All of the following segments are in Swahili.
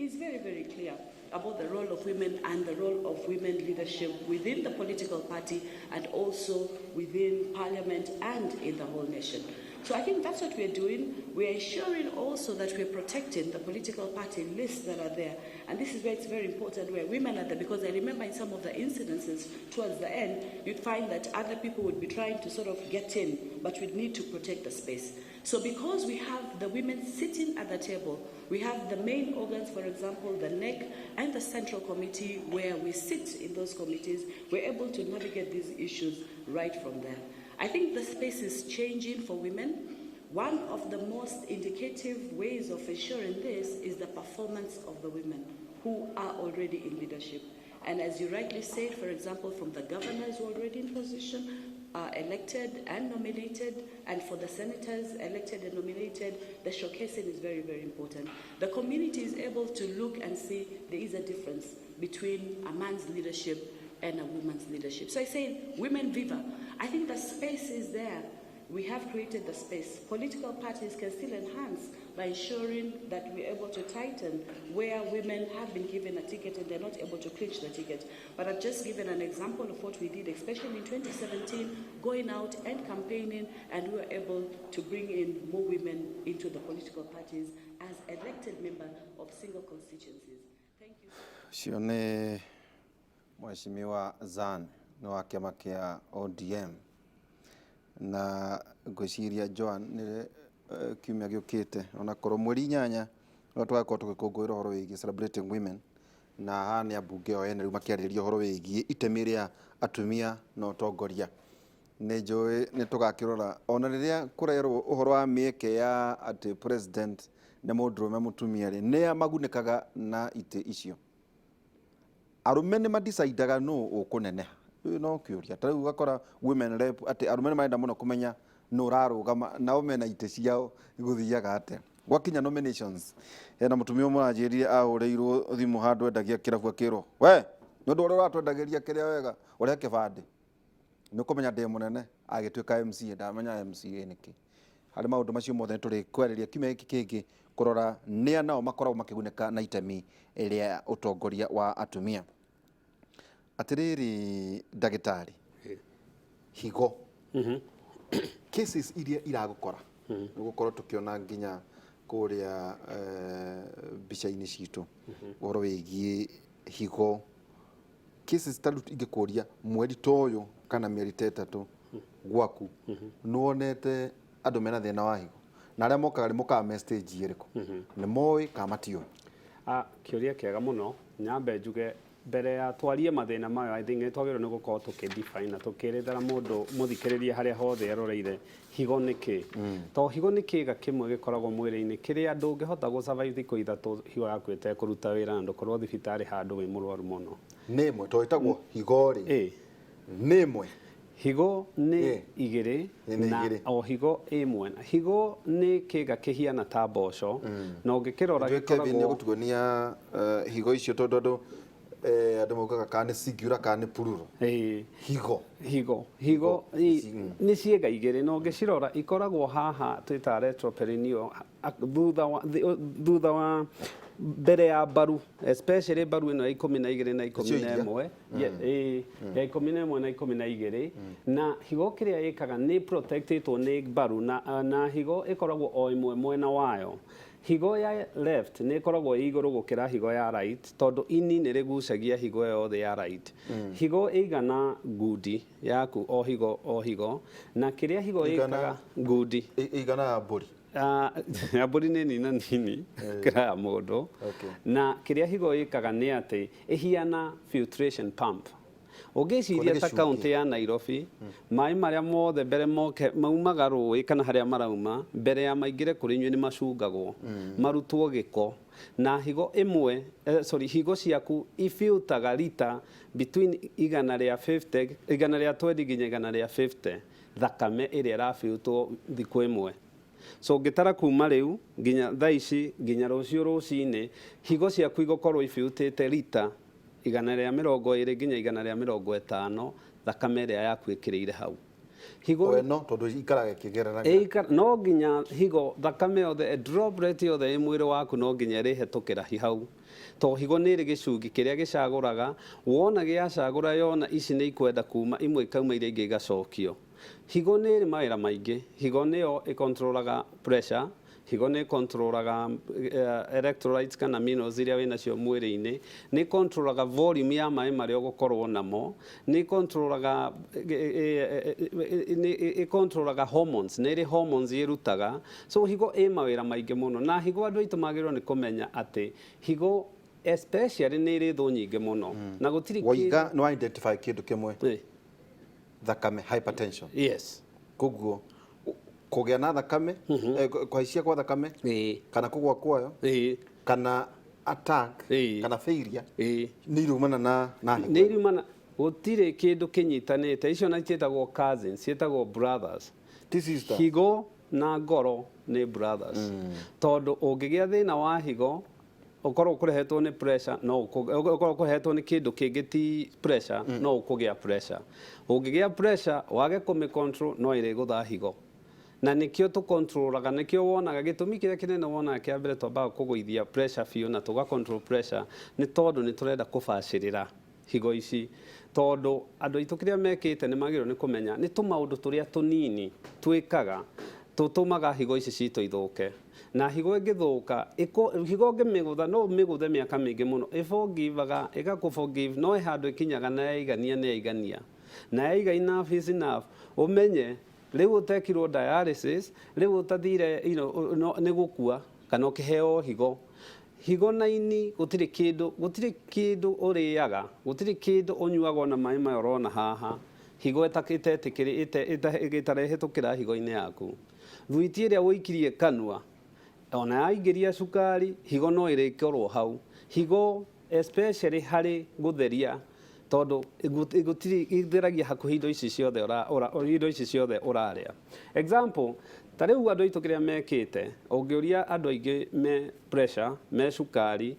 is very, very clear about the role of women and the role of women leadership within the political party and also within parliament and in the whole nation. So I think that's what we're doing. We're ensuring also that we're protecting the political party lists that are there. And this is where it's very important where women are there, because I remember in some of the incidences towards the end, you'd find that other people would be trying to sort of get in, but we'd need to protect the space. So because we have the women sitting at the table, we have the main organs, for example, the NEC and the Central Committee, where we sit in those committees, we're able to navigate these issues right from there. I think the space is changing for women. One of the most indicative ways of ensuring this is the performance of the women who are already in leadership. And as you rightly said, for example, from the governors who are already in position, elected and nominated, and for the senators elected and nominated, the showcasing is very, very important. The community is able to look and see there is a difference between a man's leadership and a woman's leadership. So I say, women viva. I think the space is there. We have created the space. Political parties can still enhance by ensuring that we're able to tighten where women have been given a ticket and they're not able to clinch the ticket. But I've just given an example of what we did, especially in 2017, going out and campaigning, and we were able to bring in more women into the political parties as elected members of single constituencies. Thank you. Sione Mheshimiwa Zan no wa kiama kia ODM na gwiciria Joan ni kiumia giukite ona korwo mweri 8 no twakorwo tugikungwira horo wigi celebrating women na hani abunge o ene riu makiarĩrĩria horo wigi itemi ria atumia no tongoria ni njui ni tugakirora ona riria kurerwo uhoro wa mieke ya ati president ne mundurume mutumia ri ni magunikaga na ite icio arume ni madecidaga no ukuneneha no kiuria tariu gakora women rep ati arume marenda muno kumenya no rarugama nao mena ite ciao iguthiaga ate gwakinya nominations ena mutumia umwe anjirire ahureirwo thimu handu endagia kirabu akirwo we nondu uri uratwendagiria kiria wega uri kibandi ni kumenya ndi munene agituika MC ndamenya MC niki hari maundu macio mothe turi kwariria kiumia giki kingi kurora nia nao makoragwo makiguneka na itemi iria utongoria wa atumia atiriri ndagitari higo cases iria iragukora gukorwo tukiona nginya kuria bica-ini citu uhoro wigie higo cases taru ingikuria mweri toyo kana mieri 3 gwaku nuonete andu mena thina wa higo na aria mokaga mokaga message iriku ni moi kamatio kiuria kiega muno nyambe njuge mbere ya twarie mathina mayo I think twagirwo ni gukorwo tukidefine na tukirethera mundu muthikiririe haria hothe aroreire higo niki to higo ni kiiga kimwe gikoragwo mwiri-ini kiria ndungihota gu survive thikũ ithatu higo yaku ĩtekũruta wĩra na ndũkorwo thibitarĩ handũ wĩ mũrwaru mũno nĩ ĩmwe to ĩtagwo higo rĩ nĩ ĩmwe higo nĩ igĩrĩ na o higo ĩmwe higo nĩ kiiga kĩhiana ta mboco na ũngĩkĩrora gĩkoragwo nĩ gũtuonia higo icio tondũ andu maugaga kana singular kana plural higo ni ciega igiri no ngicirora ikoragwo haha twita retroperineal thutha wa mbere ya baru especially baru ino ya 12 na 11 ya 11 na 12 na higo kiria yikaga ni protected ni baru na higo ikoragwo o imwe mwena wayo higo ya left ni koragwo iguru gukira higo ya right tondu ini ni rigucagia higo yothe ya right higo igana gudi yaku o higo na kiria higo ikaga gudi igana mburi mburi ni nini kira mundu na kiria higo ikaga ni ati ihiana filtration pump ugiciria ta county ya Nairobi mai maria mothe mbere moke maumaga rũĩ kana haria marauma mbere ya maingire kuri nyue ni macungagwo marutwo giko na higo imwe higo ciaku ifiltaga lita between igana ria 50 igana ria 20 nginya igana ria 50 thakame iria rafiltwo thiku imwe so ngitara kuma riu nginya thaa ici nginya rucio rucini higo ciaku igokorwo ifiltete lita igana ria 20 nginya igana ria 50 thakame ria yaku ikirire hau higo no tondu ikaraga kigerera no nginya higo thakame yothe droplet yothe mwiri waku no nginya rihetukira hau to higo nä rä gä cungi kä rä a gä cagåraga wona gä acagåra yona ici nä ikwenda kuma imwe ikauma iria ingä igacokio. Higo nä rä mawä ra maingä. Higo nä yo ä pressure, higo nä controlaga electrolytes kana minerals iria wä nacio mwĩrĩ-inĩ, nĩ controlaga volume ya maĩ marĩa ũgũkorwo namo, nĩ controlaga hormones, nĩ ĩrĩ hormones ĩrutaga. So higo ĩ mawĩra maingĩ mũno, na higo andũ aitũ magĩrĩirwo nĩ kũmenya atĩ higo especially nĩ ĩrĩ thũ nyingĩ mũno na gũtirĩ Waiga no identify kĩndũ kĩmwe, thakame, hypertension. Yes. Koguo kũgĩa na thakame, kũhaicia kwa thakame, kana kũgwa kwayo, kana attack, kana failure, nĩ irumana na higo. Nĩ irumana, gũtirĩ kĩndũ kĩnyitanĩte. Icio na ciĩtagwo cousins, ciĩtagwo brothers. Higo na ngoro nĩ brothers. Tondũ ũngĩgĩa thĩna wa higo, ũkorwo ũkũrehetwo nĩ pressure, no ũkorwo ũkũrehetwo nĩ kĩndũ kĩngĩ ti pressure, no ũkũgĩa pressure. Ũngĩgĩa pressure, wage kũmĩ-control, no ĩrĩgũtha higo. Na nikio tu controlaga, nikio wonaga gĩtũmi kĩrĩa kĩnene wonaga kĩa mbere twambaga kũgũithia pressure biũ na tũga control pressure nĩ tondũ nĩ tũrenda kũbacĩrĩra higo ici. Tondũ andũ aitũ kĩrĩa mekĩte nĩ magĩrĩirwo nĩ kũmenya nĩ tũmaũndũ tũrĩa tũnini twĩkaga tũtũmaga higo ici citũ ithũke. Na higo ĩngĩthũka, higo ũngĩmĩgũtha no ũmĩgũthe mĩaka mĩingĩ mũno, ĩforgivaga, ĩgakũ-forgive, no handũ ĩkinyaga na yaigania nĩ yaigania. Na yaiga enough is enough, ũmenye rĩu ũtekirwo dialysis, rĩu ũtathire nĩ gũkua kana ũkĩheo higo. Higo na ini gũtirĩ kĩndũ ũrĩaga, gũtirĩ kĩndũ ũnyuaga ona maĩ maya ũrona haha, higo ĩtarehĩtũkĩra higo-inĩ yaku. Thuiti ĩrĩa wũikirie kanua, ona yaingĩria cukari, higo no ĩrĩkorwo hau. Higo especially harĩ gũtheria, tondũ ĩtheragia hakuhĩ indo ici ciothe ũrarĩa. Example, ta rĩu andũ aitũ kĩrĩa mekĩte, ũngĩũria andũ aingĩ me pressure, me cukari,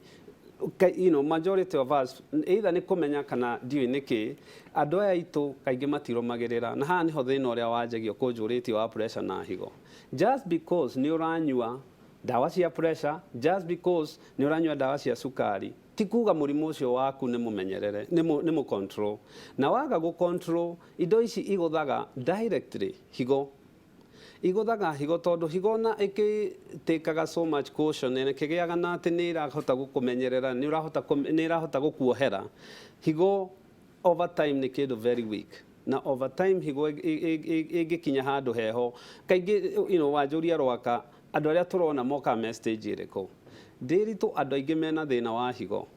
majority of us, either nĩ kũmenya kana ndiũĩ nĩkĩ, andũ aya aitũ kaingĩ matirũmagĩrĩra, na haha nĩho thĩna ũrĩa wanjagia kũnjũrĩtie wa pressure na higo. Just because nĩ ũranyua ndawa cia pressure, just because nĩ ũranyua ndawa cia cukari, ti kuga mũrimũ ũcio waku nĩ mũmenyerere, nĩ mũcontrol. Na waga gũcontrol, indo ici igũthaga directly higo. Igũthaga higo tondũ higo na ĩkĩtĩkaga so much caution, na ĩkĩgĩaga na atĩ nĩ ĩrahota gũkũmenyerera, nĩ ĩrahota gũkuohera. Higo over time nĩ kĩndũ very weak. Na over time higo ĩngĩkinya handũ heho, kaingĩ wanjũria rwaka, andũ arĩa tũrona moka me stage ĩrĩkũ. Ndĩritũ andũ aingĩ mena thĩna wa higo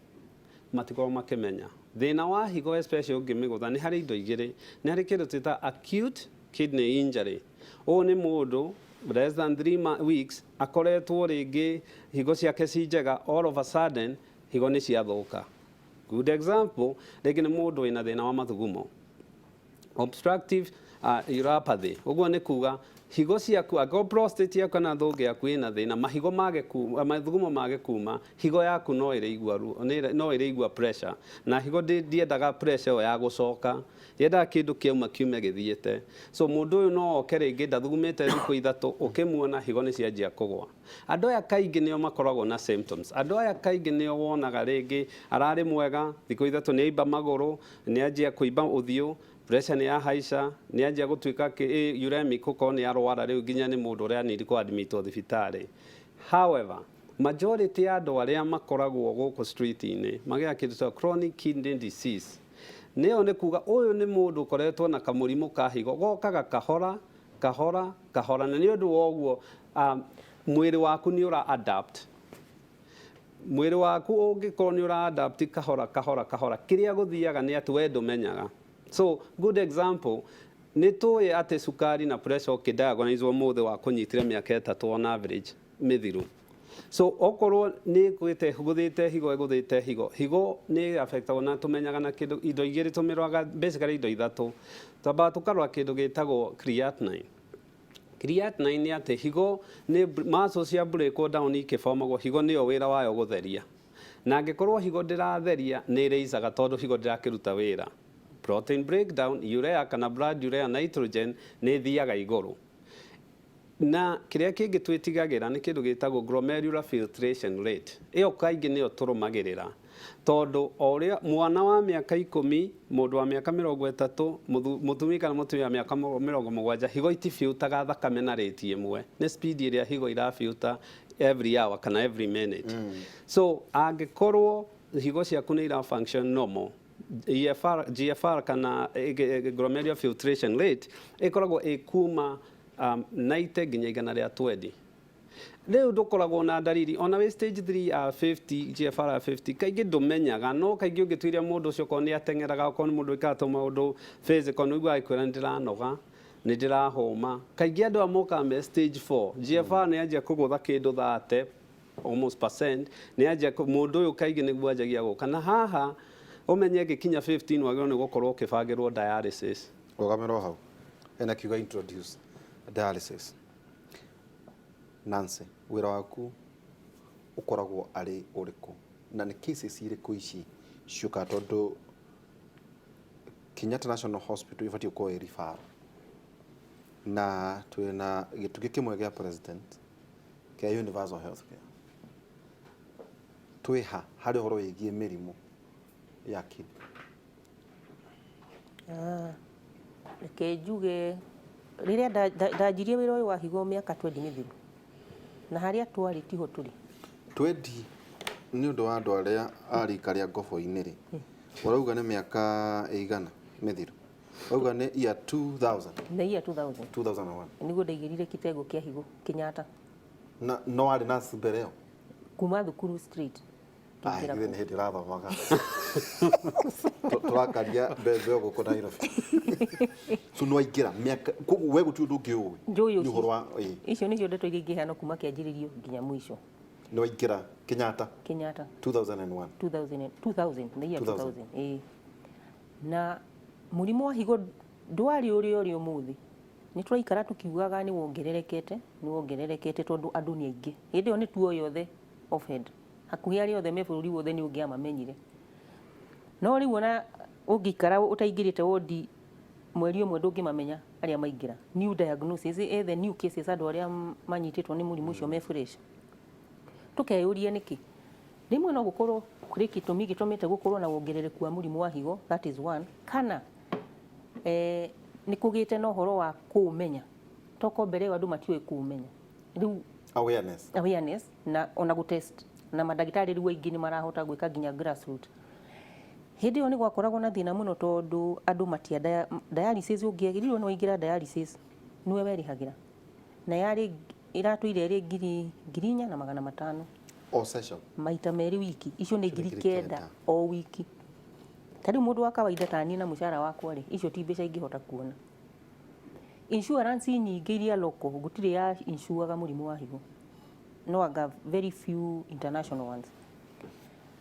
matikorwo makĩmenya. Thĩna wa higo especially ũngĩmĩgũtha nĩ harĩ indo igĩrĩ. Nĩ harĩ kĩndũ twĩta acute kidney injury. Ũũ nĩ mũndũ less than 3 weeks akoretwo rĩngĩ higo ciake ci njega, all of a sudden higo nĩ ciathũka. Good example, rĩngĩ nĩ mũndũ wĩna thĩna wa mathugumo, obstructive uropathy. Ũguo nĩ kuga higo ciaku, angĩkorwo prostate yaku kana thũngĩ yaku ĩna thĩna, mathugumo mage kuma, higo yaku no ĩrĩigua pressure. Na higo ndĩendaga pressure ĩyo ya gũcoka, yendaga kĩndũ kĩauma kiume gĩthiĩte. So mũndũ ũyũ no oke rĩngĩ ndathugumĩte thikũ ithatũ, ũkĩmuona higo nĩ cianjia kũgwa. Andũ aya kaingĩ nĩo makoragwo na symptoms. Andũ aya kaingĩ nĩo wonaga rĩngĩ ararĩ mwega, thikũ ithatũ nĩ aimba magũrũ, nĩ anjia kũimba ũthiũ, pressure nĩ yahaica, nĩ anjia gũtuĩka uremic, gũkorwo nĩ arwara rĩu nginya nĩ mũndũ ũrĩa nĩrĩ kũ-admitwo thibitarĩ. However, majority ya andũ arĩa makoragwo gũkũ street-inĩ magĩaga kĩndũ ta chronic kidney disease. Nĩyo nĩ kuga ũyũ nĩ mũndũ ũkoretwo na kamũrimũ ka higo, gokaga kahora kahora kahora, na nĩ ũndũ wa ũguo mwĩrĩ waku nĩ ũra-adapt. Mwĩrĩ waku ũngĩkorwo nĩ ũra-adapt kahora kahora kahora, kĩrĩa gũthiaga nĩ atĩ we ndũmenyaga. So, good example, nĩ tũĩ atĩ cukari na pressure ũkĩdiagonize mũthĩ wa kũnyitire mĩaka 3 on average mĩthiru. So, okorwo nĩ gũthĩte higo, higo nĩ affectagwo na tũmenyaga na kĩndũ indo igĩrĩ tũmĩrwaga, basically indo ithatũ. Twambaga tũkarora kĩndũ gĩtagwo creatinine. Creatinine nĩ atĩ higo nĩ muscle cia breakwo down ikĩbomagwo, higo nĩyo wĩra wayo gũtheria. Na angĩkorwo higo ndĩratheria nĩ ĩrĩicaga tondũ higo ndĩrakĩruta wĩra. Protein breakdown, urea kana blood urea nitrogen nĩ thiaga igũrũ. na kiria kingi twitigagira ni kindu gitagwo glomerular filtration rate iyo kaingi niyo turumagirira tondu oria mwana wa miaka 10 mundu wa miaka 30 mutumia kana mutumia wa miaka 70 higo itifiutaga thakame na rate imwe ni speed iria higo irafiuta every hour kana every minute so angikorwo higo ciaku ni ira function normal GFR kana glomerular filtration rate ikoragwo ikuma 90 nginya 120 Leo ndukoragwo na ndariri ona we stage 3 50 GFR 50 kaingĩ ndũmenyaga no kaingĩ ũngĩtuĩria mũndũ ũcio ko nĩ ateng'eraga ko nĩ mũndũ wĩkaga maũndũ physical nĩ ũiguaga kwĩra nĩndĩranoga nĩndĩrahũma kaingĩ andũ amoka me stage 4 GFR nĩ yanjia kũgũtha kĩndũ 30 almost percent nĩ yanjia mũndũ ũyũ kaingĩ nĩguo anjagia gũka na haha ũmenye gĩkinya 15 wagĩrĩirwo nĩ gũkorwo ũkĩbangĩrwo dialysis rũgamĩrwo hau ena kiuga introduce dialysis Nancy, wĩra waku ukoragwo ari uriku na nĩ cases iriku ici ciuka tondu Kenyatta National Hospital ibatie ko refer na twina gĩtugĩ kĩmwe gĩa president kĩa universal health care twiha harĩ ũhoro wĩgiĩ mĩrimũ ya kidney reke njuge rĩrĩa ndanjirie wĩra ũyũ wa higo mĩaka 20 mĩthiru na haria twari tiho turi 20 ni undu wa andu aria arika ria ngobo-inĩ ri urauga ni miaka igana mithiru urauga ni year 2000 na year 2001 niguo ndaigirire kitengo kia higo Kenyatta na no ari na mbere yo kuma thukuru street tukira ni hindi rathomaga turakaria mbembe guko Nairobi so no aigira miaka koguo we gutu ndungiu ni uhoro wa icio nicio ndeto iria ingihana kuma kianjiririo nginya mwisho no aigira Kenyatta 2001 2000 na year 2000 na murimo wa higo ndwari uri umuthi ni turaikara tukiugaga ni wongererekete tondu andu ni aingi hindi yo ni tuo yothe offhead hakuhi ari othe me bururi wothe ni ungiamamenyire no riu ona ungikara utaingirite wodi mweri umwe ndungimamenya aria maingira new diagnosis the new cases andu aria manyititwo ni murimu ucio me fresh tukeyuria niki rimwe no gukorwo kuri kitumi gitumite gukorwo na wongerereku wa murimu wa higo that is one kana ni kugite no horo wa kuumenya toko mbere andu matiwe kuumenya riu awareness na ona gutest na madagitari riu aingi ni marahota gwika ginya grassroots hindi yo ni gwakoragwo na thina muno tondu andu matia dialysis ungiagirirwo no ingira dialysis niwe werihagira na yari iratuire ri 4,500 o session maita meri wiki icio ni 9,000 o wiki tari mundu wa kawaida tani na mushara wakwa ri icio ti mbeca ingihota kuona insurance nyingi iria loko gutire ya insuaga murimu wa higo no anga very few international ones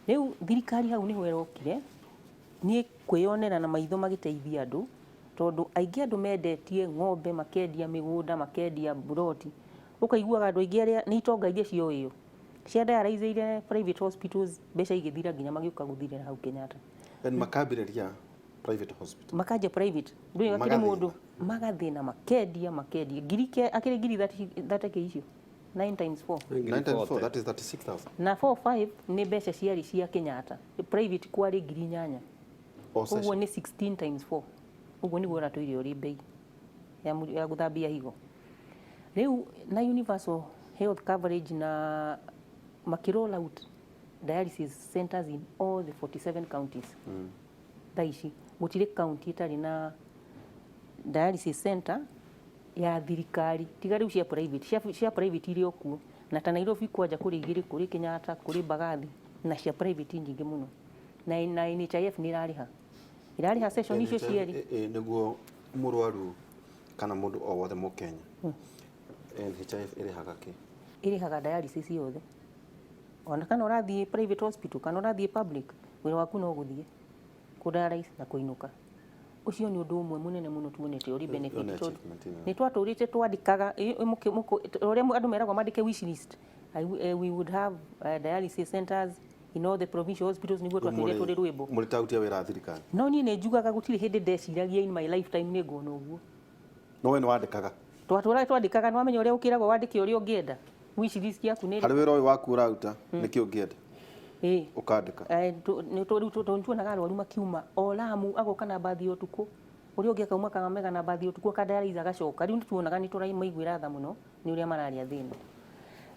riu thirikari hau ni hwerokire ni kwiyonera na maitho magiteithia andu tondu aingi andu mendetie ng'ombe makendia migunda makendia buroti ukaiguaga andu aingi aria ni itonga iria cioyo cia dialysis private hospitals mbeca igithira nginya magiuka guthirira hau Kenyatta en makambiriria private hospital makaja private ndio akiri mundu magathina makendia girike akiri giri that ke icio 9 times 4 9 times 4 that is 36,000 na 4-5 ni mbeca ciari cia Kenyatta private kwari 8,000 uguo ni 16 times 4 uguo ni gora tuirio uri bei ya guthambia higo riu na universal health coverage na makiroll out dialysis centers in all the 47 counties daishi gutire county itari na dialysis center ya thirikari tiga riu cia private irio ku na ta Nairobi kwaja kuri igiri kuri Kenyatta kuri Bagathi na cia private nyingi muno na NHIF ni irariha session icio cieri niguo murwaru kana mundu o wothe mu Kenya NHIF irihaga dialysis yothe ona kana urathie private hospital kana urathie public wira waku no guthie kudialyze na kuinuka ucio ni undu umwe munene muno tuonete uri benefit ni twaturite twandikaga uria andu meragwo mandike wish list we would have dialysis centers in all the provincial hospitals niguo twatwire turi rwimbo mulitautia wira thirikari no ni njugaga gutiri hindi ndeciragia in my lifetime ni ngona uguo no we ni wandikaga twatũra twandĩkaga nĩ wamenya ũrĩa ũkĩragwo wandĩke ũrĩa ũngĩenda wish list yaku nĩ harĩ wĩra ũyũ waku ũraruta nĩkĩ ũngĩenda ũkandĩka nĩ tuonaga arwaru makiuma o Lamu agoka na bathi ya ũtukũ ũrĩa ũngĩ akauma Kakamega na bathi ya ũtukũ akandayariza agacoka rĩu nĩtuonaga nĩ tũramaiguĩra tha mũno nĩ ũrĩa mararĩa thĩna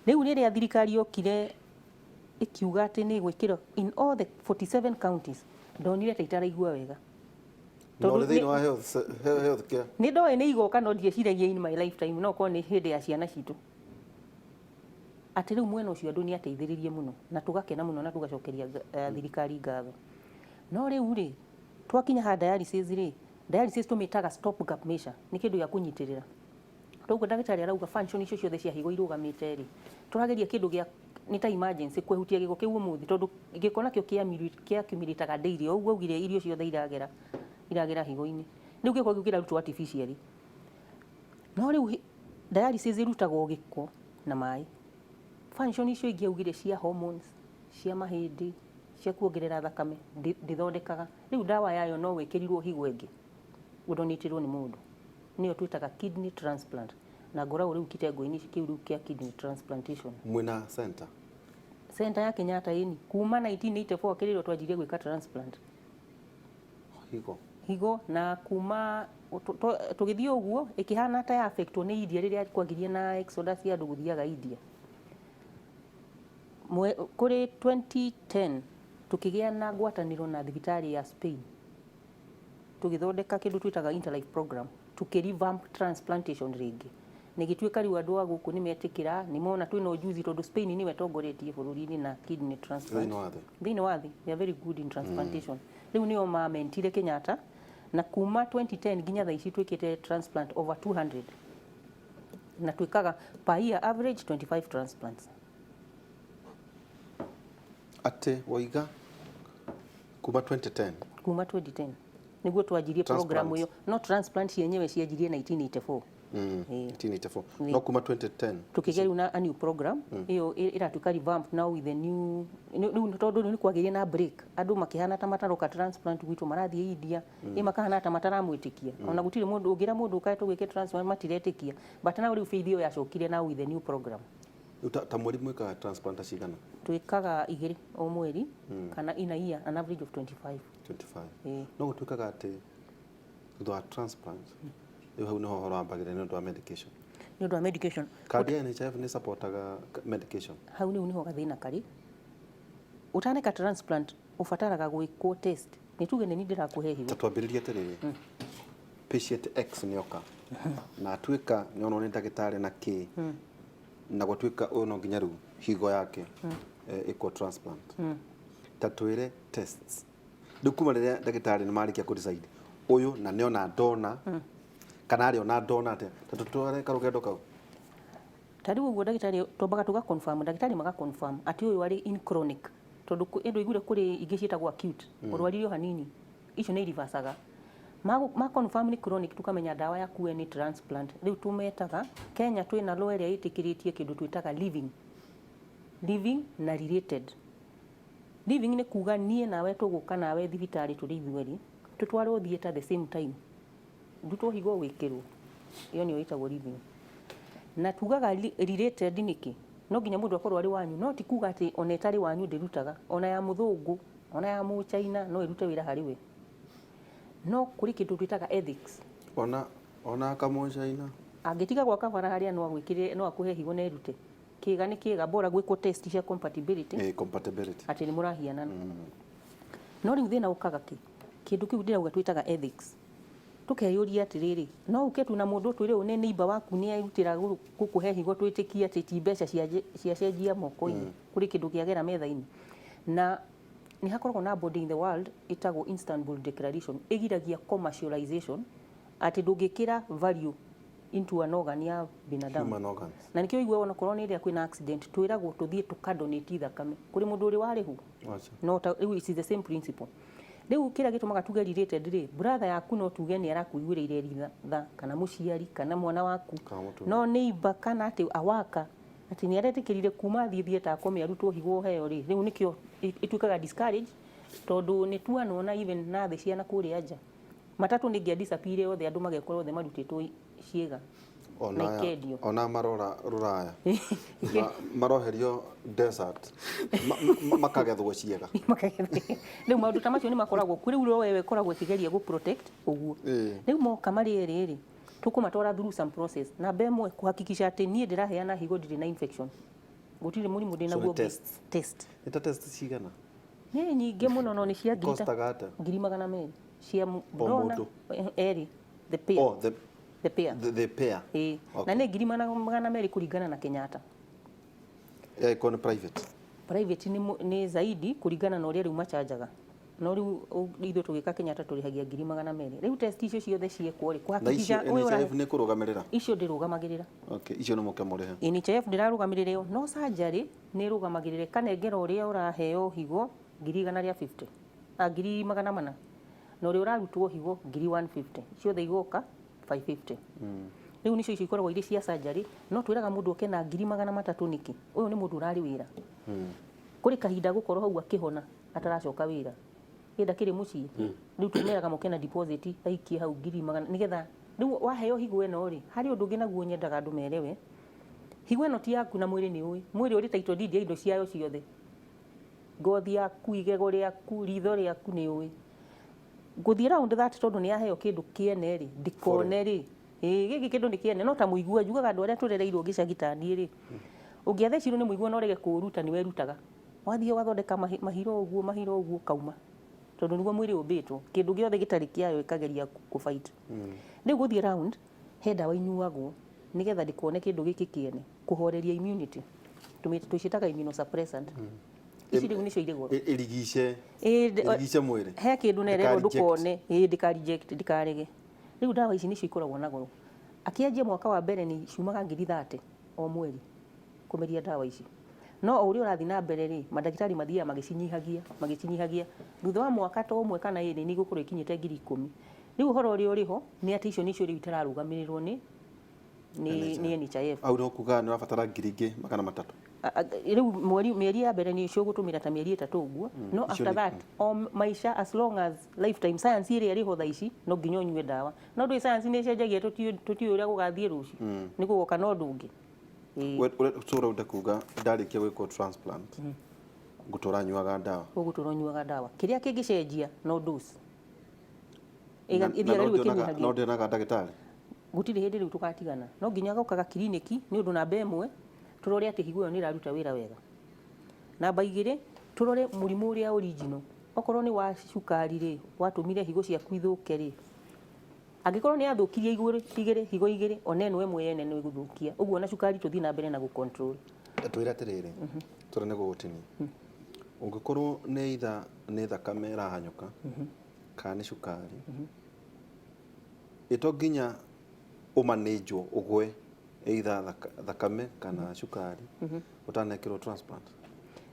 rĩu rĩrĩa thirikari yokire ikiuga atĩ nĩ gwĩkĩra in all the 47 counties ndonire ta itaraigua wega tondũ thĩinĩ wa health care nĩ ndoĩ nĩ igoka no ndieciragia in my lifetime no korwo nĩ hĩndĩ ya ciana citũ atĩ rĩu mwena ũcio andũ nĩ ateithĩrĩrie mũno na tũgakena mũno na tũgacokeria thirikari ngatho no rĩu rĩ twakinya ha dialysis tũmĩtaga stop gap measure nĩ kĩndũ gĩa kũnyitĩrĩra toguo ndagĩtarĩ arauga function icio ciothe cia higo irũgamĩte rĩ tũrageria kĩndũ gĩa nĩ ta emergency kwehutia gĩko kĩu ũmũthĩ tondũ gĩko nakĩo kĩakumĩrĩtaga daily ũguo augire irio ciothe iragera higo-inĩ rĩu gĩko kĩu kĩrarutwo artificially no rĩu dialysis irutagwo gĩko na maĩ function icio ingĩ augire cia hormones cia mahĩndĩ cia kuongerera thakame ndithondekaga rĩu dawa yayo no wĩkĩrirwo higo ĩngĩ ũdonĩtĩrwo nĩ mũndũ nĩyo twĩtaga kidney transplant na ngoragwo rĩu kitengo-inĩ kĩu rĩu kĩa kidney transplantation mwĩna center ya Kenyatta ĩni kuma 1984 kĩrĩrwo twanjirie gwĩka transplant higo na kuma tũgĩthiĩ ũguo ĩkĩhana ta ya affectwo nĩ India rĩrĩa kwangirie na exodus ya andũ gũthiaga India kũrĩ 2010 tukigĩa na ngwatanĩro na thibitarĩ ya Spain tugithondeka kĩndũ twĩtaga interlife program tukirevamp transplantation rĩngĩ nĩgĩtuĩka rĩu andũ a gũkũ nĩmetĩkĩra nĩmona twĩna ũjuzi tondũ Spain nĩwe tongoretie bũrũri-inĩ na kidney transplant thĩinĩ wa thĩ they are very good in transplantation rĩu nĩo mamentire Kenyatta na kuma 2010 nginya thaa ici twĩkĩte transplant over 200 na twĩkaga per year average 25 transplants ate waiga kuma 2010 niguo twanjirie program ĩyo no transplant yenyewe cianjirie 1984 no kuma 2010 tukigeriu na a new program ĩyo ĩratuĩka revamp now with the new rĩu tondũ nĩ kwagĩrie na break andũ makĩhana ta mataroka transplant gwitũ marathiĩ India makahana ta mataramwĩtĩkia ona gũtirĩ mũndũ ũngĩra mũndũ ũkae tũgĩke transplant matiretĩkia but now rĩu faith ĩyo yacokire now with the new program ta mweri mwĩkaga transplant cigana twĩkaga 2 o mweri kana in a year an average of 25 no gũtuĩkaga atĩ thutha wa transplant rĩu hau nĩho ũhoro wambagĩrĩra nĩ ũndũ wa medication kandi ya NHIF nĩ supportaga medication hau nĩho gathĩna karĩ ũtaneka transplant ũbataraga gwĩkwo test nĩ tuge nĩ ndĩrakũhe higo twambĩrĩrie atĩrĩrĩ patient X nĩoka na atuĩka nĩonwo nĩ ndagĩtarĩ na K na gũtuĩka ũyũ no nginya rĩu higo yake ĩkwo transplant ta twĩre tests rĩu kuma rĩrĩa ndagĩtarĩ nĩ marĩkia kũ-decide ũyũ na nĩona ndona kana arĩ ona ndona atĩa ta tũtwareka rũgendo kau ta rĩu ũguo ndagĩtarĩ twambaga tũga-confirm ndagĩtarĩ maga-confirm atĩ ũyũ arĩ in chronic tondũ ĩndũ igure kũrĩ ingĩ ciĩtagwo acute ũrwarire hanini icio nĩ iribacaga ma-confirm nĩ chronic tukamenya dawa yaku nĩ transplant rĩu tumetaga Kenya twĩna law ĩrĩa ĩtĩkĩrĩtie kĩndũ twĩtaga living na related living nĩ kuga niĩ nawe tũgũka nawe thibitarĩ tũrĩ ithuerĩ tũtwarwo theater the same time ndutwo higo gwĩkĩrwo ĩyo nĩyo ĩtagwo living na tugaga related nĩkĩ no nginya mũndũ akorwo arĩ wanyu no ti kuga atĩ ona ĩtarĩ wanyu ndĩrutaga ona ya mũthũngũ ona ya mũchaina no ĩrute wĩra harĩ we no kũrĩ kĩndũ twĩtaga ethics ona kamũchaina angĩtiga gwaka bara harĩa no agwĩkĩre no akũhe higo na ĩrute Kiiga nĩ kĩega bora gwĩkwo test cia compatibility atĩ nĩ mũrahianana no rĩu thĩna ũkaga kĩndũ kĩu ndĩrauga twĩtaga ethics tukeyũria atĩrĩrĩ no ũke tu na mũndũ twĩre ũne neighbor waku nĩ arutĩra gũkũhe higo twĩtĩkie atĩ ti mbeca ciacenjia moko-inĩ kũrĩ kĩndũ kĩagera metha-inĩ na nĩ hakoragwo na body in the world ĩtagwo Istanbul Declaration ĩgiragia commercialization atĩ ndũngĩkĩra value into an organ ya binadamu na nĩkĩo igua ona korwo nĩ rĩrĩa kwĩna accident twĩragwo tũthiĩ tũkadonate thakame kũrĩ mũndũ ũrĩ warĩhu no rĩu it's the same principle rĩu kĩrĩa gĩtũmaga tuge related rĩ brother yaku no tuge nĩ arakuiguĩrĩire tha kana mũciari kana mwana waku no neighbor kana atĩ awaka atĩ nĩ aretĩkĩrire kuma thiĩte akome arutwo higo heo rĩ rĩu nĩkĩo ĩtuĩkaga discourage tondũ nĩ tuanona even na thĩ ciana kũrĩa nja matatũ nĩ ngĩa disappear othe andũ magekorwo othe marutĩtwo ciĩga na ikendio ona marora ruraya maroherio desert makagethwo ciega riu maundu ta macio ni makoragwo kuri uro wewe koragwo kigeria go protect uguo riu moka mari eri tukumatwara through some process na bemwe kuhakikisha ati nie ndiraheana higo ndiri na infection gutire murimu ndina guo test ita test cigana ni nyinge muno no ni cia Costa-Gata 200 cia brona eri the pair the pair na ni 200 kuringana na Kenyatta iko private ni zaidi kuringana na uria riu machanjaga no riu ithu tugika Kenyatta turihagia 200 riu test icio ciothe ciekwo ri kuhakikisha NHIF ni kurugamirira icio ndirugamagirira icio no muke murihe NHIF ndirarugamirire no surgery ni rugamagirire kanengera uria uraheo higo 150 200 no uri urarutwo higo 150 ciothe igoka 550 riu nicio icio ikoragwo iri cia surgery no twiraga mundu oke na 300 niki uyu ni mundu urari wira kuri kahinda gukorwo hau akihona ataracoka wira ida kiri mucii riu tumeraga muke na deposit aikie hau 100 nigetha riu waheo higo eno ri hari undu ngi naguo nyendaga andu merewe higo eno ti yaku na mwiri ni ui mwiri uri title deed ya indo ciayo ciothe ngothi yaku igego riaku ritho riaku ni ui guthii round that tondu ni aheo kindu kiene ri ndikone ri giki kindu ni kiene no ta muigua njugaga andu aria turereirwo gicagitani ri ungiathecirwo ni muigua no rege kuruta ni werutaga wathie wathondeka mahiro uguo kauma tondu niguo mwiri ubitwo kindu giothe gitari kiayo ikageria ku fight riu guthii round he dawa inyuagwo nigetha ndikone kindu giki kiene kuhoreria immunity tucitaga immunosuppressant ici riu nicio iri goro irigice mwiri he kindu nerero ndukone ndikarege riu dawa ici nicio ikoragwo na goro akianjia mwaka wa mbere ni ciumaga 30 o mweri kumeria dawa ici no o uri urathi na mbere ri madagitari mathia magicinyihagia thutha wa mwaka to umwe kana iri ni gukorwo ikinyite 10,000 riu horo uri uriho ni ati icio nicio riu itararugamiriro ni NHIF au no kuga ni wabatara ngiri magana matatu riu mieri ya mbere ni cio gutumira ta mieri 3 uguo no after that maisha as long as lifetime science iri iriho tha ici no nginya unyue dawa no ndui science ni cenjagia tuti uria gugathie ruci ni gugoka no ndungi sura utakuga ndarikia gwiko transplant gutura nyuaga dawa gutura nyuaga dawa kiria kingicenjia no dose no ndionaga ndagitari gutire hindi riu tukatigana no nginya gokaga kliniki ni undu namba imwe turore ati higo ni raruta wira wega namba igire turore murimu uria original okorwo ni wa cukari ri watumire higo ciaku ithuke ri angikorwo ni athukirie higo igire oneno emwe yene ni guthukia uguo na cukari tuthi na mbere na gu control twira atiriri tura ni gugutini ungikorwo ni ni thakame irahanyuka kana ni cukari ito nginya umanejwo ugwe either thakame kana cukari utanekirwo transplant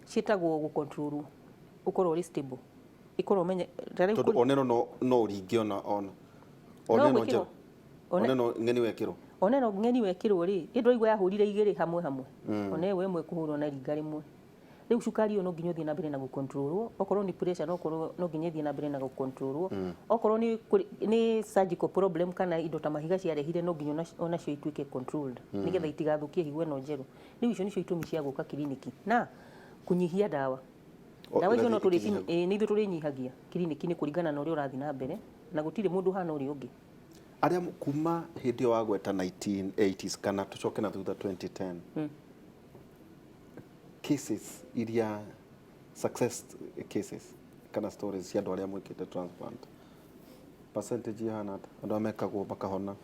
citagwo gu control ukorwo ri stable ikorwo menye tondu oneno no uringi ona oneno ngeni wekirwo oneno ngeni wekirwo ri indo igwa yahurire igiri hamwe onewe imwe kuhurwo na ringa rimwe riu cukari no nginya thina mbere na gu control okorwo ni pressure no nginya thina mbere na gu control okorwo ni surgical problem kana indo ta mahiga ciarehire no nginya ona cio ituike controlled nigetha itigathukie higo no njeru riu icio nicio itumi cia guka kliniki na kunyihia dawa icio no turi ni ithu turi nyihagia kliniki ni kuringana na uria urathi na mbere na gutire mundu hana uri ungi aria kuma hindi wa gweta 1980s kana tucoke na thutha 2010 cases iria success cases kana stories cia andu aria mwikite transplant percentage hana andu amekagwo makahona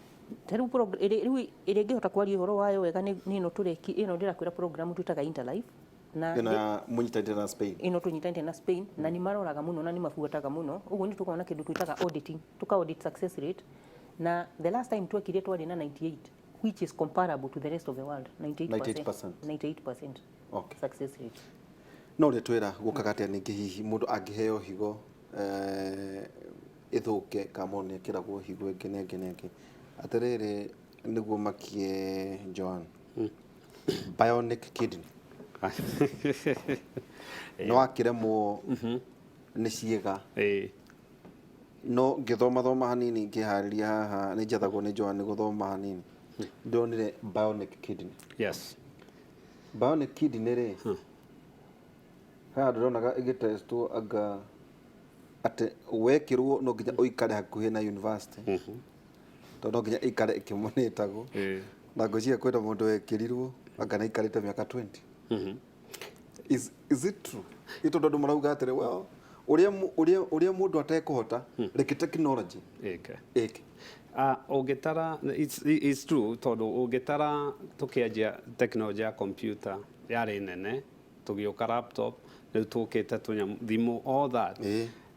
riu iri ngihota kwaria uhoro wayo wega ni no tureki ino ndirakwira program tutaga interlife na munyitanire na Spain ino tunyitanire na Spain na ni maroraga muno na ni mabuataga muno uguo ni tukona kindu twitaga auditing audit success rate na the last time twekire twari na 98 which is comparable to the rest of the world 98% okay success rate no retwira gukaga atia ningi hihi mundu angiheo higo ithuke kamone kiragwo higo ngenenge atiriri niguo makie Joan bionic kidney no akiremwo ni ciega no ngithoma hanini ngihariria haha ni njathagwo ni Joan guthoma hanini ndonire bionic kidney. Yes. Bionic kidney ri ha ndonaga igitestwo anga ate wekirwo no nginya uikare hakuhi na university tondu nginya ikare ikimonetagwo na ngwiciria kwenda mundu wekirirwo anga na ikarite miaka 20. Is it true? Ito ndondo marauga atire well uria mundu atekuhota reke technology eke ugitara it's true tondu ugitara tukianjia technology ya computer yari nene tugiuka laptop riu tukite thimũ all that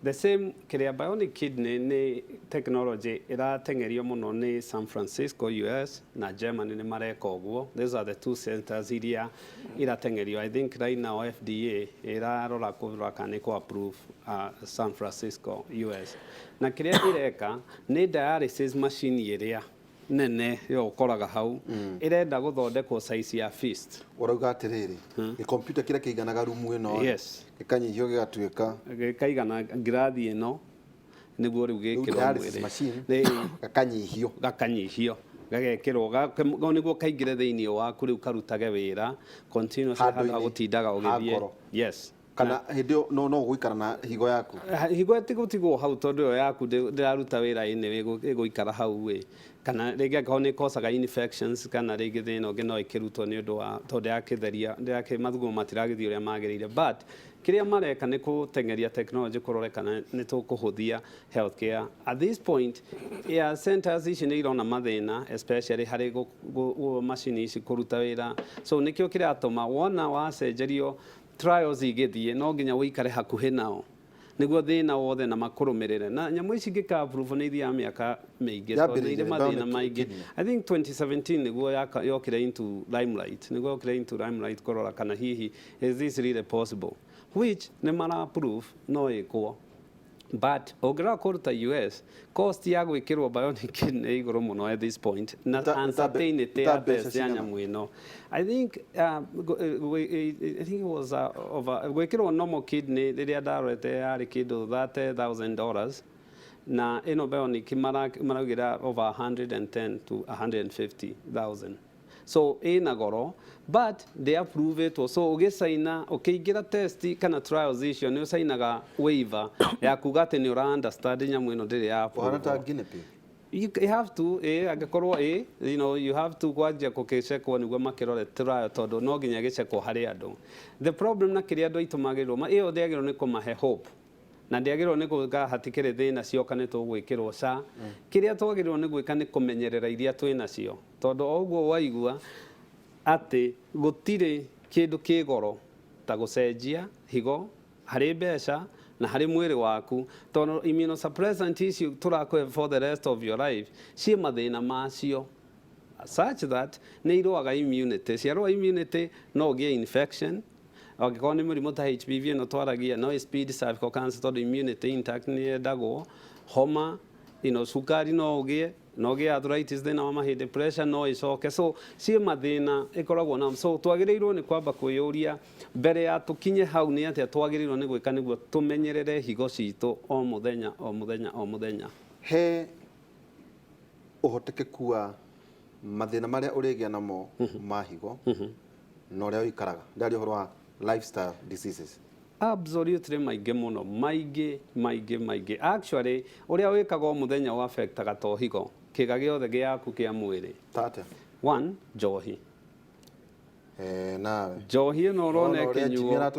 the same kiria bionic kidney ni technology iratengerio muno ni San Francisco US na Germany ni mareka uguo. These are the two centers iria iratengerio. I think right now FDA irarora kuvura kana ko approve San Francisco US na kiria ireka ni dialysis machine iria nene yo ukoraga hau irenda guthondekwo size ya fist. Urauga atiriri ni computer kira kiiganaga rumu ino yes ikanyihio gigatuika kaigana ngirathi ino niguo riu gikirwo mwiri gakanyihio gagekirwo niguo kaingire thiini waku riu karutage wira continuously handu gutindaga ugithie yes kana hindio no guikara na higo yaku higo etigotigwo hau tondu yo yaku ndiraruta wira ini iguikara hau we kana rĩngĩ angĩkorwo nĩ causaga infections kana rĩngĩ thĩna ũngĩ no ĩkĩrutwo nĩ ũndũ wa tondũ ndĩrakĩtheria mathugumo matiragĩthiĩ ũrĩa magĩrĩire but kĩrĩa mareka nĩ gũtengeria technology kũrore kana nĩ tũkũhũthia healthcare at this point centers ici nĩ irona mathĩna especially harĩ macini ici kũruta wĩra so nĩkĩo kĩratũma wona wacenjerio trials igĩthiĩ no nginya ũikare hakuhĩ nao niguo thina wothe na makurumirire na nyamu ici ngika approve ni thia miaka miingi tondu ire mathina maingi. I think 2017 niguo yokire into limelight korora kana hihi is this really possible which ne mara approve no ikwo but ogira kuruta US cost ya gwikirwo bionic kidney iguru muno at this point na uncertainty ya test ya nyamu ino. I think it was over gwikirwo normal kidney riria ndarorete yari kindu $30,000 na ino bionic maragira over 110 to 150,000 so ina goro but they approve it so ugisaina ukiingira test kana trials icio ni usainaga waiver ya kuga ati ni ura understand nyamu ino ndiri ya you have to agakorwo you know you have to kwajia kukicekwo niguo makirore trial tondu no nginya gicekwo hari andu the problem na kiria andu aitumagirwo iyo thiagirwo ni kumahe hope na ndiagirwo ni kuga hatikire thina cioka ni tugwikirwo ca kiria twagirwo ni gwika ni kumenyerera iria twina cio tondu oguo waigua ati gutire kindu kigoro ta gucenjia higo hari mbeca na hari mwiri waku tondu immunosuppressant icio turakwe for the rest of your life ci mathina macio such that ni iroaga immunity ciarwa immunity no gie infection angĩkorwo nĩ mũrimũ ta HPV no twaragia no speed cervical cancer tondu immunity intact ni endagwo homa sukari no ũgĩe arthritis thĩna wa mahĩndĩ pressure no icoke so ci mathĩna ikoragwo na so twagĩrĩirwo nĩ kwamba kwĩyũria mbere ya tũkinye hau nĩ atĩa twagĩrĩirwo nĩ gwĩka nĩguo tũmenyerere higo citũ o mũthenya he ũhotekeku wa mathĩna marĩa ũrĩgĩa namo ma higo na ũrĩa ũikaraga ndari ũhoro wa lifestyle diseases absolutely maingĩ muno maingĩ actually uria wikaga o muthenya wa affectaga to higo kiga giothe giaku kia mwiri tata one njohi nawe njohi no urone kinyuo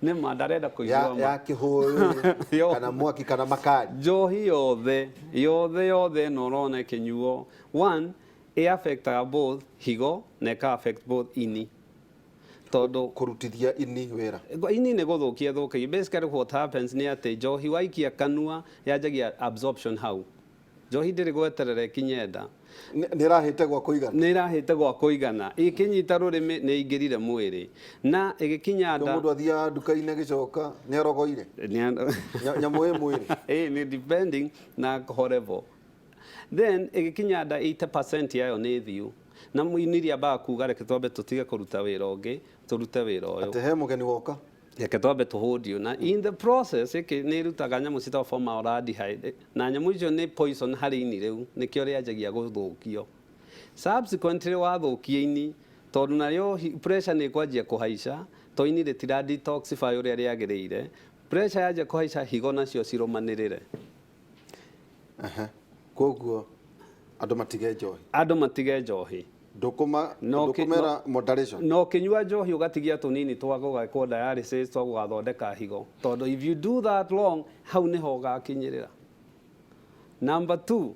nĩ ma ndarenda kũigua ya kĩhũĩ kana mwaki kana makari njohi yothe no urone kinyuo one it affectaga both higo na affect both ini tondu kurutithia ini wera ini ni guthukia thukia basically what happens ni ati njohi waikia kanua yanjagia absorption hau njohi ndiri gweterera kinyenda nirahite gwa kuigana ikinyita rurimi ni ingirire mwiri na igikinya nda mundu athia nduka-ini gicoka ni arogoire nyamu ĩ mwiri ni depending na horevo then igikinya nda 80% yayo ni thiu na muiniria ba kuga reke twambe tutige kuruta wira ungi turute wira uyu ate he mugeni woka reke twambe tũhũndio na in the process ĩkĩ nĩ ĩrutaga nyamũ ciĩtagwo formaldehyde na nyamũ icio nĩ poison harĩ ini rĩu nĩkĩo rĩanjagia gũthũkio subsequently wathũkia ini tondũ nayo pressure nĩ ĩkwanjia kũhaica to ini rĩtira detoxify ũrĩa rĩagĩrĩire pressure yanjia kũhaica higo nacio cirũmanĩrĩre koguo andũ matige njohi ndũkũmera moderation no kinyua njohi ũgatigia tũnini twa gũgakwo dialysis twa gũgathondeka higo tondũ if you do that long hau nĩho ũgakinyĩrĩra number 2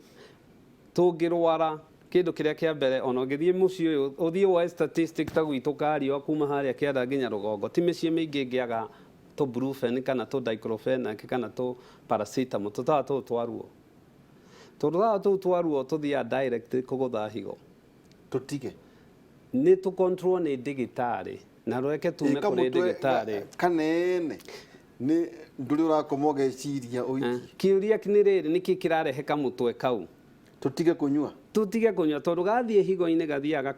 tũngĩrwara kĩndũ kĩrĩa kĩa mbere ona ũngĩthiĩ mũciĩ ũyũ ũthiĩ woe statistic ta gwitũ Kario kuma harĩa kĩanda nginya rũgongo ti mĩciĩ mĩingĩ ĩngĩaga tũ brufen kana tũ diclofenac kana tũ paracetamol tũtawa tũu twa ruo tũtawa tũu twa ruo tũthiaga direct kũgũtha higo tutige nĩ tũ control nĩ ndagĩtarĩ na reke tume kũrĩ ndagĩtarĩ kanene nĩ ndũrĩ ũrakoma ũgeciria ũiki kĩũria nĩ rĩrĩ nĩkĩ kĩrarehe kamũtwe kau tutige kunyua tondũ gathiĩ higo-inĩ gathiaga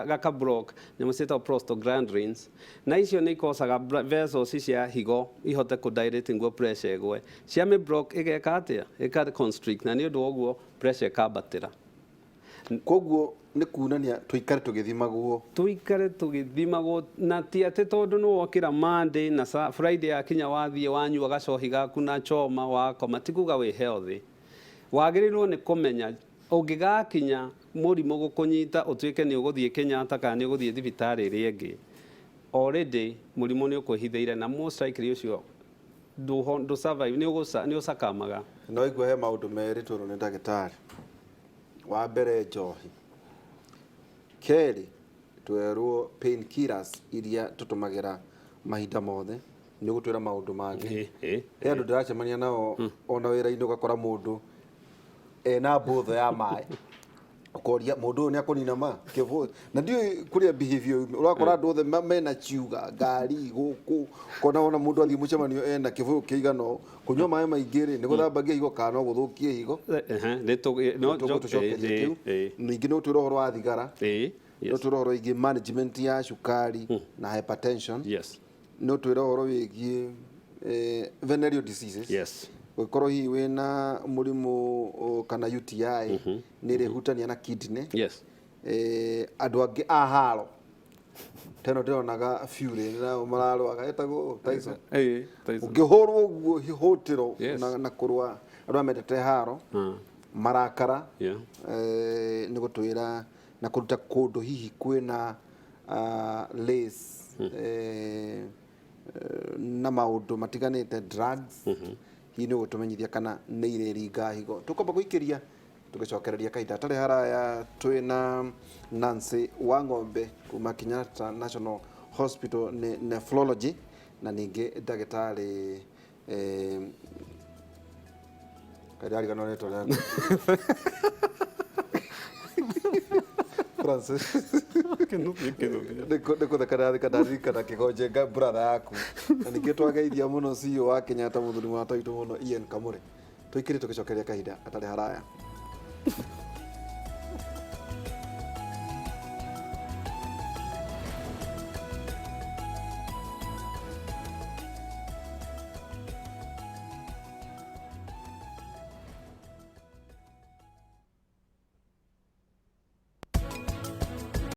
gaka-block nyamũ ciĩtagwo prostaglandins na icio nĩ ikocaga vessels cia higo ihote kũ-dilate nĩguo pressure ĩgwe ciame block ĩgeka atĩa ĩka-constrict na nĩ ũndũ wa ũguo pressure ĩkambatĩra koguo nĩ kuonania tuikare tũgĩthimagwo na ti atĩ tondũ nĩ wokĩra Monday na Friday yakinya wathiĩ wanyua gacohi gaku na choma wakoma ti kuga wĩ healthy wagĩrĩirwo nĩ kũmenya ũngĩgakinya mũrimũ gũkũnyita ũtuĩke nĩ ũgũthiĩ Kenyatta kana nĩ ũgũthiĩ thibitarĩ ĩrĩa ĩngĩ already mũrimũ nĩ ũkwĩhithĩire na most likely ũcio survive nĩ ũcakamaga no igwe he maũndũ merĩ tũrũ nĩ ndagĩtarĩ wa mbere njohi kerĩ twerwo pain killers iria tũtũmagĩra mahinda mothe nĩ gũtwĩra maũndũ mangĩ he andũ ndĩracemania nao ona wĩra-inĩ ũgakora mũndũ ena mbũthũ ya maĩ ũkoria mũndũ ũyũ nĩ akũnina ma kĩbũ na ndiũĩ kũrĩa behavior ũrakora andũ othe mena ciuga ngari gũkũ kona ona mũndũ athiĩ mũcemanio ena kĩbũ kĩigano kũnyua maĩ maingĩ rĩ nĩ gũthambagia higo kana no gũthũkie higo ningĩ nĩ ũtwĩra ũhoro wa thigara nĩ ũtwĩra ũhoro wĩgiĩ management ya cukari na hypertension nĩ ũtwĩra ũhoro wĩgiĩ venereal diseases ũkorwo hihi wĩna mũrimũ kana UTI nĩ ĩrĩhutania na kidney andũ angĩ a haro teno ndĩronaga Fury na mararũaga etagwo Tyson ũngĩhũrwo ũguo hũtĩro na kũrũa andũ amendete haro marakara nĩ gũtwĩra na kũruta kũndũ hihi kwĩna lace na maũndũ matiganĩte drugs hihi nĩ gũtũmenyithia kana nĩ irĩringa higo tũkwamba gũikĩria tũgĩcokereria kahinda hatarĩ haraya twĩna Nancy wa Ng'ombe kuma Kenyatta National Hospital nĩ nephrology na ningĩ ndagĩtarĩ kadarigano nĩ tolera Francis ndiko thekana kĩgonje brother yaku na ningĩ twageithia mũno CEO wa Kenyatta mũthuri wa taitũ mũno Ian Kamũrĩ tũikĩrĩ tũgĩcokereria kahinda hatarĩ haraya